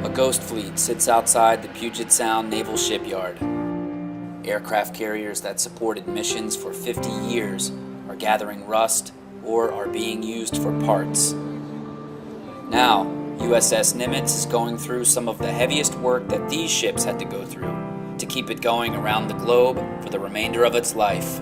A ghost fleet sits outside the Puget Sound Naval Shipyard. Aircraft carriers that supported missions for 50 years are gathering rust or are being used for parts. Now, USS Nimitz is going through some of the heaviest work that these ships had to go through to keep it going around the globe for the remainder of its life.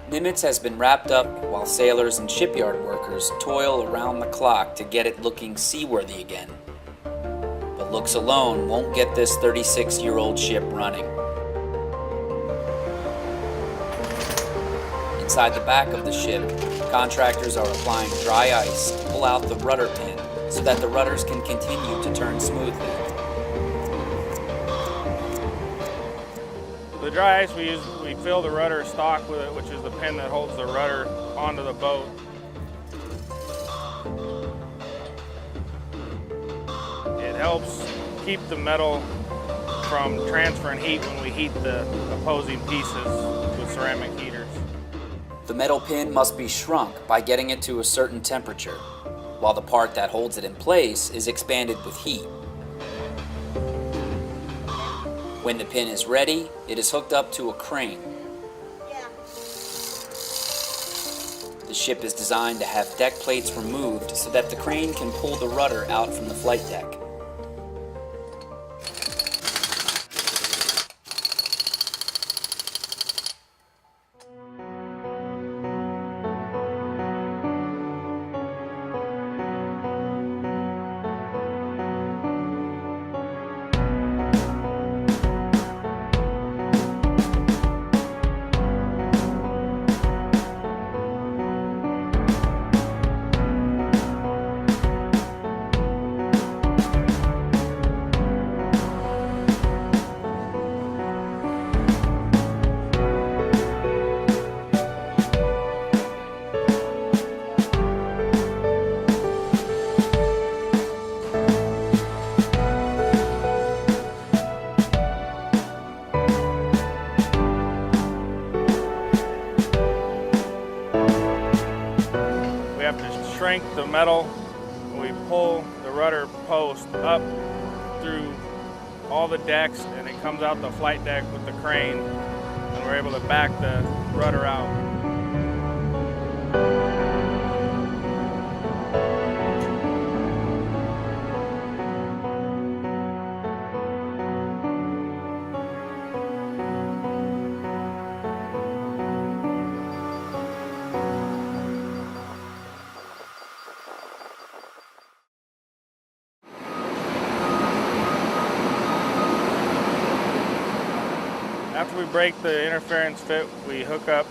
Nimitz has been wrapped up while sailors and shipyard workers toil around the clock to get it looking seaworthy again. But looks alone won't get this 36-year-old ship running. Inside the back of the ship, contractors are applying dry ice to pull out the rudder pin so that the rudders can continue to turn smoothly. The dry ice we use, we fill the rudder stock with it, which is the pin that holds the rudder onto the boat. It helps keep the metal from transferring heat when we heat the opposing pieces with ceramic heaters. The metal pin must be shrunk by getting it to a certain temperature, while the part that holds it in place is expanded with heat. When the pin is ready, it is hooked up to a crane. The ship is designed to have deck plates removed so that the crane can pull the rudder out from the flight deck. We have to shrink the metal. We pull the rudder post up through all the decks, and it comes out the flight deck with the crane, and we're able to back the rudder out. After we break the interference fit, we hook up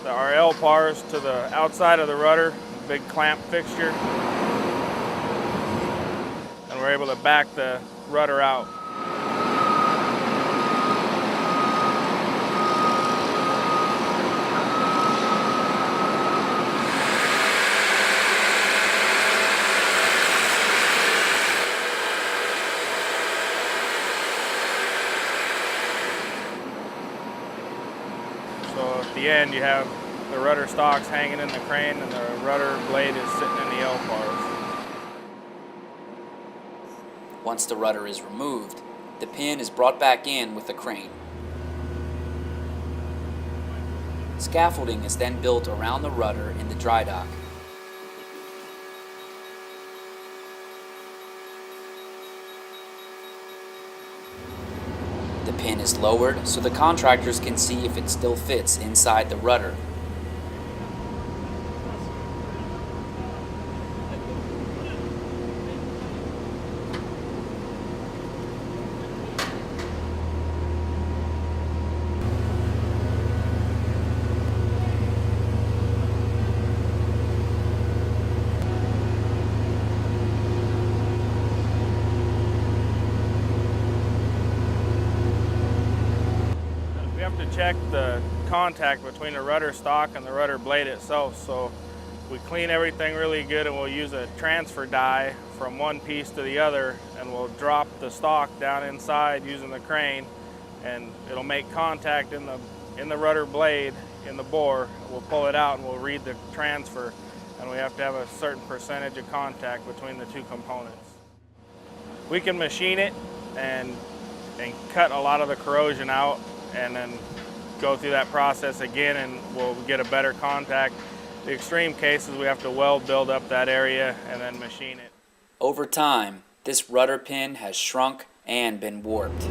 our L bars to the outside of the rudder, big clamp fixture, and we're able to back the rudder out. So at the end, you have the rudder stocks hanging in the crane, and the rudder blade is sitting in the L bars. Once the rudder is removed, the pin is brought back in with the crane. Scaffolding is then built around the rudder in the dry dock. The pin is lowered so the contractors can see if it still fits inside the rudder. to check the contact between the rudder stock and the rudder blade itself. So we clean everything really good, and we'll use a transfer die from one piece to the other, and we'll drop the stock down inside using the crane, and it'll make contact in the rudder blade in the bore. We'll pull it out and we'll read the transfer, and we have to have a certain percentage of contact between the two components. We can machine it and cut a lot of the corrosion out, and then go through that process again, and we'll get a better contact. The extreme cases, we have to weld build up that area and then machine it. Over time, this rudder pin has shrunk and been warped.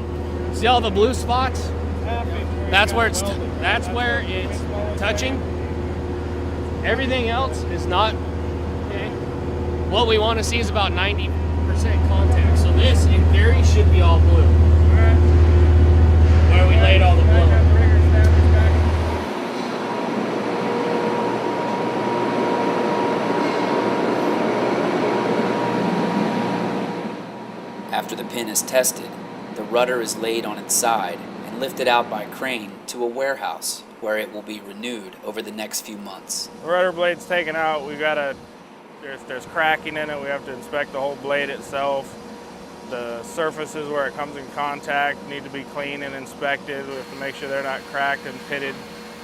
See all the blue spots? That's where it's touching. Everything else is not. Okay. What we want to see is about 90% contact. So this, in theory, should be all blue. Where we laid all the blue. After the pin is tested, the rudder is laid on its side and lifted out by crane to a warehouse where it will be renewed over the next few months. The rudder blade's taken out. We've got there's cracking in it. We have to inspect the whole blade itself. The surfaces where it comes in contact need to be cleaned and inspected. We have to make sure they're not cracked and pitted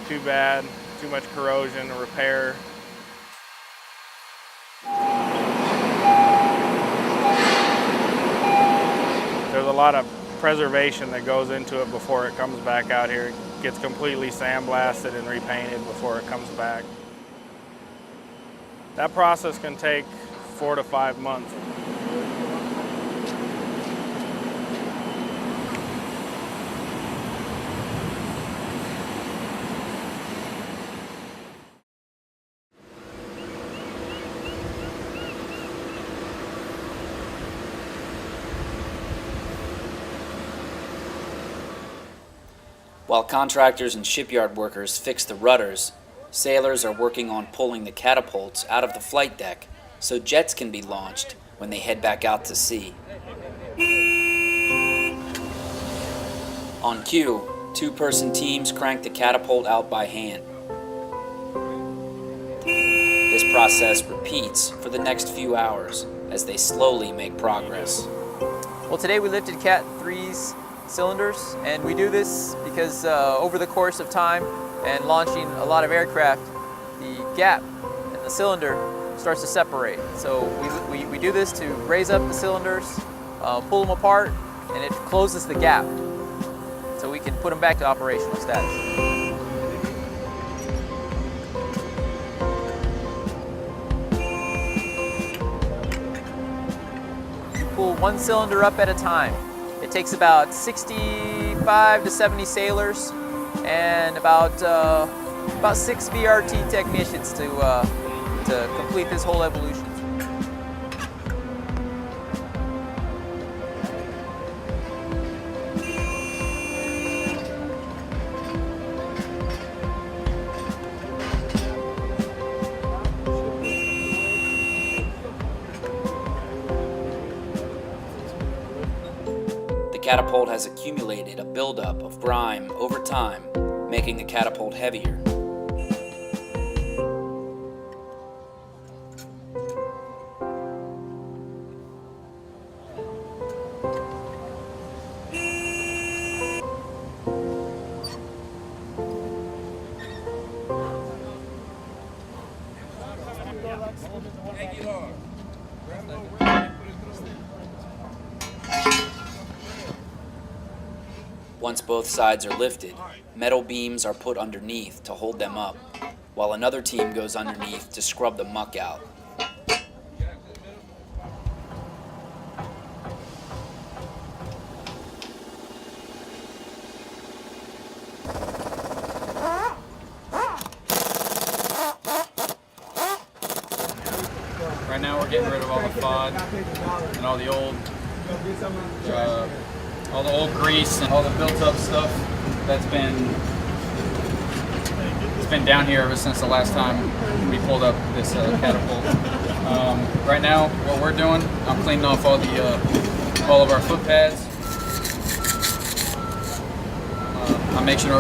too bad, too much corrosion to repair. There's a lot of preservation that goes into it before it comes back out here. It gets completely sandblasted and repainted before it comes back. That process can take 4 to 5 months. While contractors and shipyard workers fix the rudders, sailors are working on pulling the catapults out of the flight deck so jets can be launched when they head back out to sea. On cue, 2-person teams crank the catapult out by hand. This process repeats for the next few hours as they slowly make progress. Well, today we lifted Cat 3's cylinders, and we do this because over the course of time and launching a lot of aircraft, the gap in the cylinder starts to separate. So we do this to raise up the cylinders, pull them apart, and it closes the gap so we can put them back to operational status. You pull one cylinder up at a time. It takes about 65 to 70 sailors and about 6 VRT technicians to complete this whole evolution. The catapult has accumulated a buildup of grime over time, making the catapult heavier. Once both sides are lifted, metal beams are put underneath to hold them up, while another team goes underneath to scrub the muck out. Right now we're getting rid of all the fog and all the old grease and all the built-up stuff that's been down here ever since the last time we pulled up this catapult. Right now, what we're doing, I'm cleaning off all of our foot pads. I'm make sure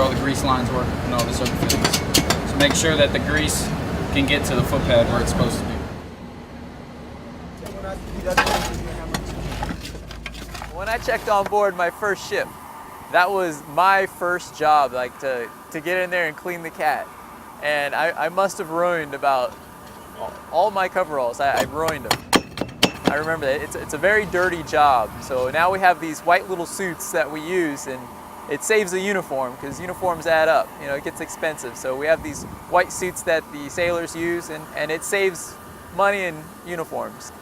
all the grease lines work and all the circuit fittings. So make sure that the grease can get to the foot pad where it's supposed to be. When I checked on board my first ship, that was my first job, like to get in there and clean the cat. And I must have ruined about all my coveralls. I ruined them. I remember that. It's a very dirty job. So now we have these white little suits that we use, and it saves the uniform because uniforms add up. You know, it gets expensive. So we have these white suits that the sailors use, and it saves money in uniforms.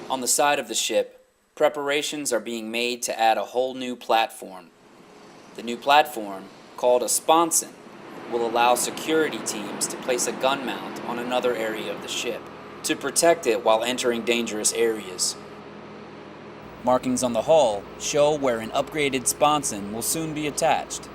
On the side of the ship, preparations are being made to add a whole new platform. The new platform, called a sponson, will allow security teams to place a gun mount on another area of the ship to protect it while entering dangerous areas. Markings on the hull show where an upgraded sponson will soon be attached.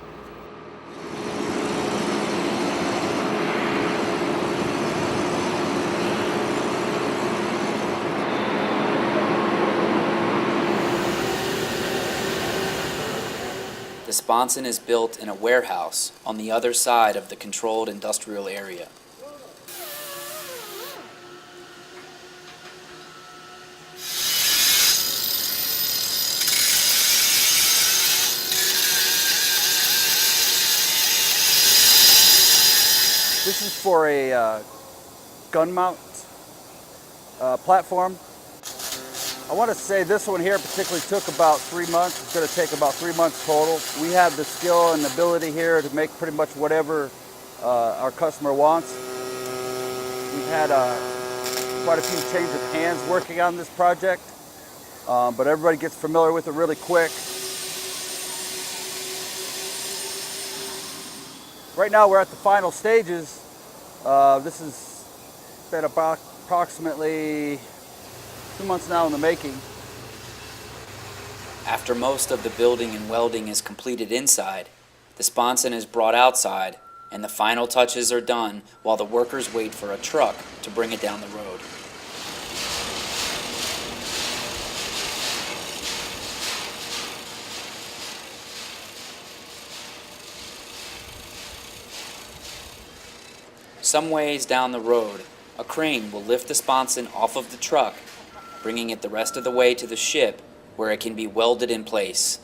The sponson is built in a warehouse on the other side of the controlled industrial area. This is for a gun mount platform. I want to say this one here particularly took about 3 months. It's going to take about 3 months total. We have the skill and ability here to make pretty much whatever our customer wants. We've had quite a few changes of hands working on this project, but everybody gets familiar with it really quick. Right now we're at the final stages. This has been about approximately 2 months now in the making. After most of the building and welding is completed inside, the sponson is brought outside and the final touches are done while the workers wait for a truck to bring it down the road. Some ways down the road, a crane will lift the sponson off of the truck, bringing it the rest of the way to the ship where it can be welded in place.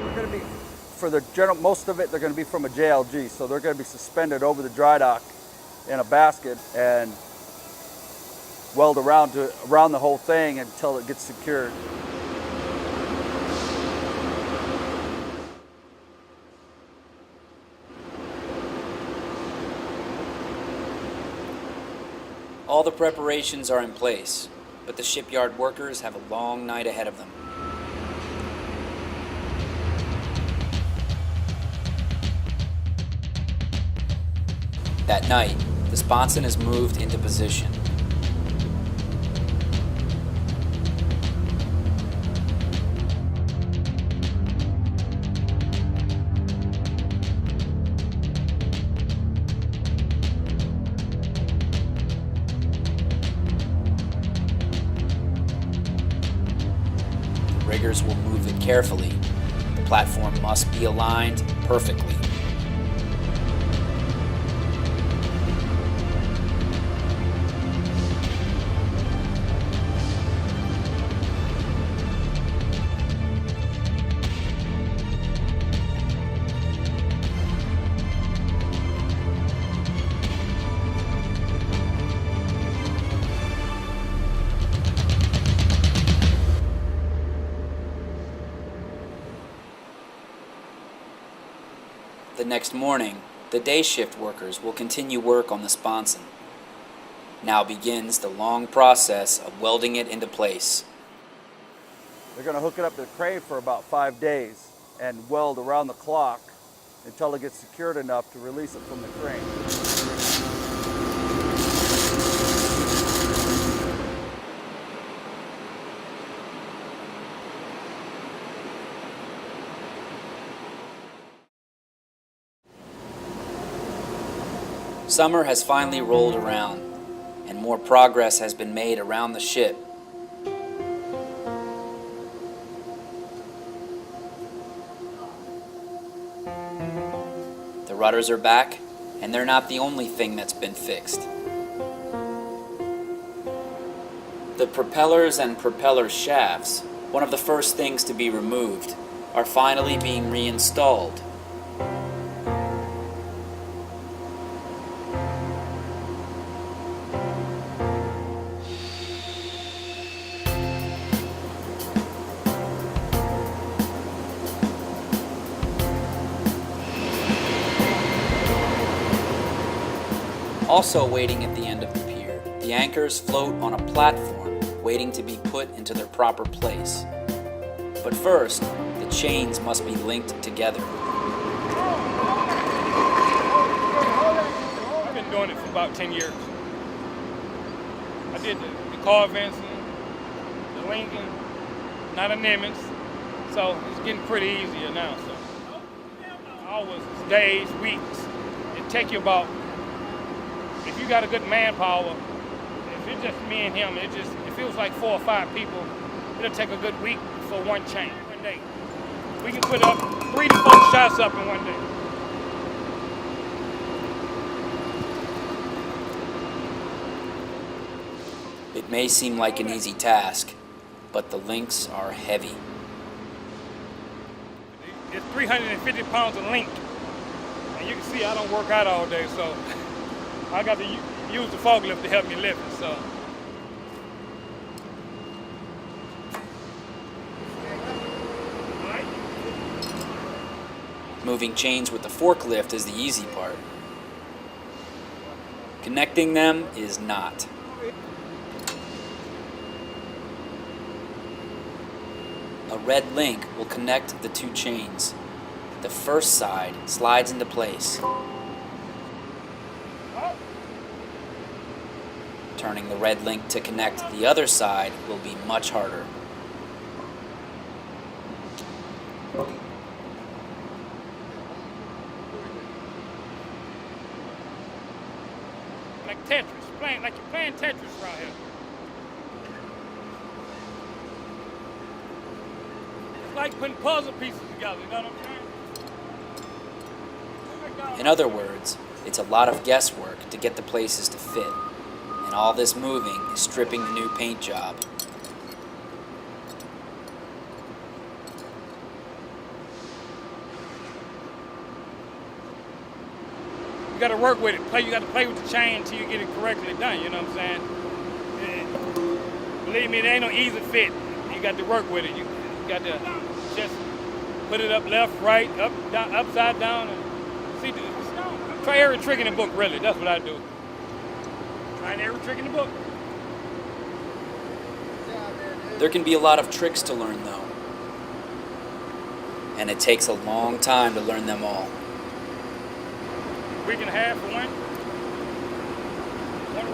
They're going to be, for the general, most of it, they're going to be from a JLG, so they're going to be suspended over the dry dock in a basket and weld around the whole thing until it gets secured. All the preparations are in place, but the shipyard workers have a long night ahead of them. That night, the sponson is moved into position. Riggers will move it carefully. The platform must be aligned perfectly. The next morning, the day shift workers will continue work on the sponson. Now begins the long process of welding it into place. They're going to hook it up to the crane for about 5 days and weld around the clock until it gets secured enough to release it from the crane. Summer has finally rolled around, and more progress has been made around the ship. The rudders are back, and they're not the only thing that's been fixed. The propellers and propeller shafts, one of the first things to be removed, are finally being reinstalled. Also waiting at the end of the pier, the anchors float on a platform waiting to be put into their proper place. But first, the chains must be linked together. I've been doing it for about 10 years. I did the car Vincent, the Lincoln, not a Nimitz, so it's getting pretty easier now. So hours, days, weeks. It take you about, if you got a good manpower, if it's just me and him, it feels like 4 or 5 people. It'll take a good week for one chain, one day. We can put up 3 to 4 shots up in one day. It may seem like an easy task, but the links are heavy. It's 350 pounds of link. And you can see I don't work out all day, so I got to use the forklift to help me lift it, so. Moving chains with the forklift is the easy part. Connecting them is not. A red link will connect the 2 chains. The first side slides into place. Turning the red link to connect the other side will be much harder. Like Tetris, like you're playing Tetris around here. It's like putting puzzle pieces together, you know what I'm saying? In other words, it's a lot of guesswork to get the places to fit, and all this moving is stripping the new paint job. You got to work with it. You got to play with the chain until you get it correctly done. You know what I'm saying? Believe me, there ain't no easy fit. You got to work with it. You got to just put it up, left, right, up, down, upside down, and see. Try every trick in the book. Really, that's what I do. Trying every trick in the book. There can be a lot of tricks to learn, though, and it takes a long time to learn them all. Week and a half for one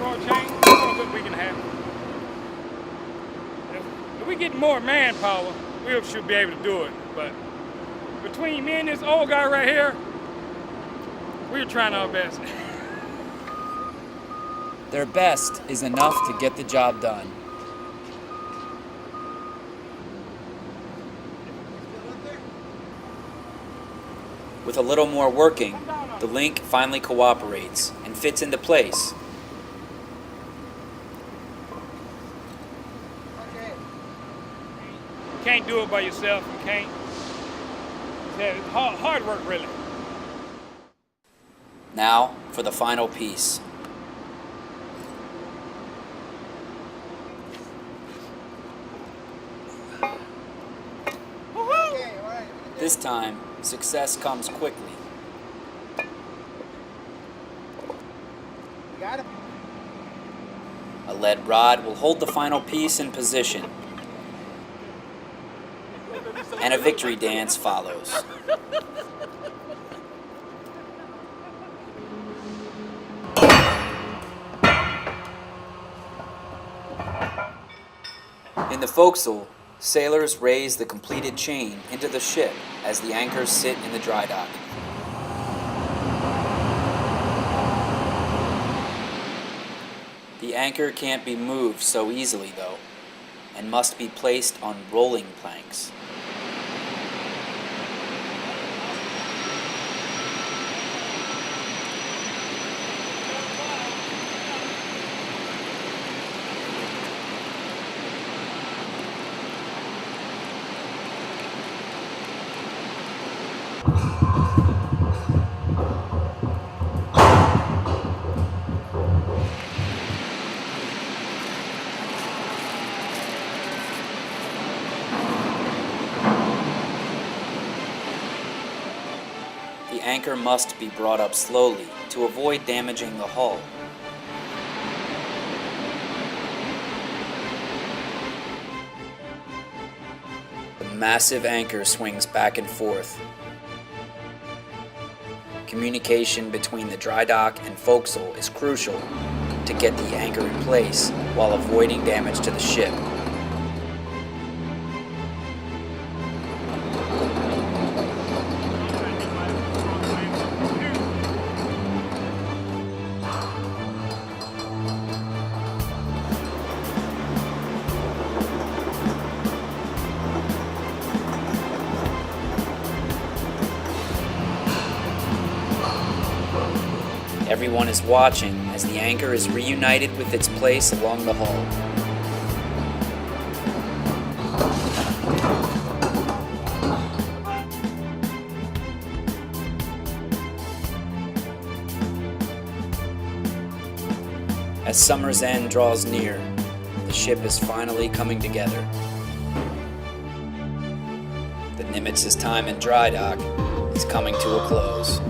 raw chain, a good week and a half. If we get more manpower, we should be able to do it. But between me and this old guy right here, we're trying our best. Their best is enough to get the job done. With a little more working, the link finally cooperates and fits into place. You can't do it by yourself. You can't. It's hard work, really. Now for the final piece. This time, success comes quickly. Got him. A lead rod will hold the final piece in position, and a victory dance follows. In the forecastle, sailors raise the completed chain into the ship as the anchors sit in the dry dock. anchor can't be moved so easily though, and must be placed on rolling planks. The anchor must be brought up slowly to avoid damaging the hull. The massive anchor swings back and forth. Communication between the dry dock and forecastle is crucial to get the anchor in place while avoiding damage to the ship. Everyone is watching as the anchor is reunited with its place along the hull. As summer's end draws near, the ship is finally coming together. The Nimitz's time in dry dock is coming to a close.